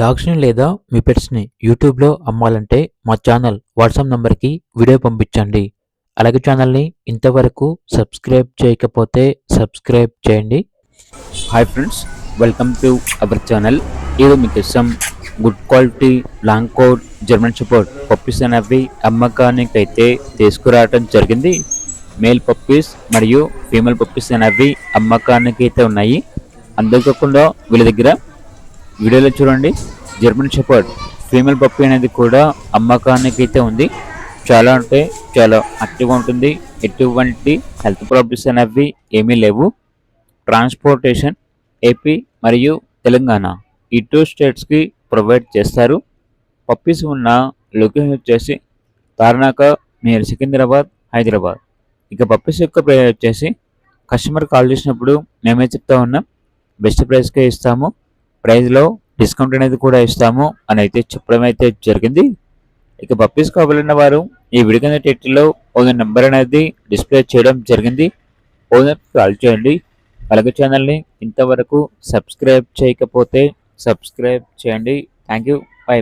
డాగ్స్‌ని లేదా మీ పెట్స్‌ని యూట్యూబ్‌లో అమ్మాలంటే మా ఛానల్ వాట్సాప్ నంబర్‌కి వీడియో పంపించండి. అలాగే ఛానల్‌ని ఇంతవరకు సబ్స్క్రైబ్ చేయకపోతే సబ్స్క్రైబ్ చేయండి. Hi friends, welcome to our channel. ఈరోజు మీకోసం good quality long coat German shepherd puppies అనేవి అమ్మకానికి అయితే తీసుకురావడం జరిగింది. మేల్ పప్పీస్ మరియు ఫీమేల్ పప్పీస్ అనేవి అమ్మకానికి అయితే ఉన్నాయి. అంతేకాకుండా వీళ్ళ దగ్గర వీడియోలో చూడండి, జర్మన్ షెపర్డ్ ఫీమేల్ పప్పీ అనేది కూడా అమ్మకానికి అయితే ఉంది. చాలా అంటే చాలా యాక్టివ్గా ఉంటుంది. ఎటువంటి హెల్త్ ప్రాబ్లమ్స్ అనేవి ఏమీ లేవు. ట్రాన్స్పోర్టేషన్ ఏపీ మరియు తెలంగాణ ఈ 2 స్టేట్స్కి ప్రొవైడ్ చేస్తారు. పప్పీస్ ఉన్న లొకేషన్ వచ్చేసి తార్నాక నియర్ సికింద్రాబాద్, హైదరాబాద్. ఇక పప్పీస్ యొక్క ప్రైస్ వచ్చేసి కస్టమర్ కాల్ చేసినప్పుడు మేమే చెప్తా ఉన్నాం, బెస్ట్ ప్రైస్కే ఇస్తాము, ప్రైస్లో డిస్కౌంట్ అనేది కూడా ఇస్తాము అని అయితే చెప్పడం అయితే జరిగింది. ఇక పప్పీస్ కావాలన్న వారు ఈ వీడియో కింద టైటిల్లో ఓనర్ నెంబర్ అనేది డిస్ప్లే చేయడం జరిగింది. ఓనర్కి కాల్ చేయండి. అలాగే ఛానల్ని ఇంతవరకు సబ్స్క్రైబ్ చేయకపోతే సబ్స్క్రైబ్ చేయండి. Thank you. బై.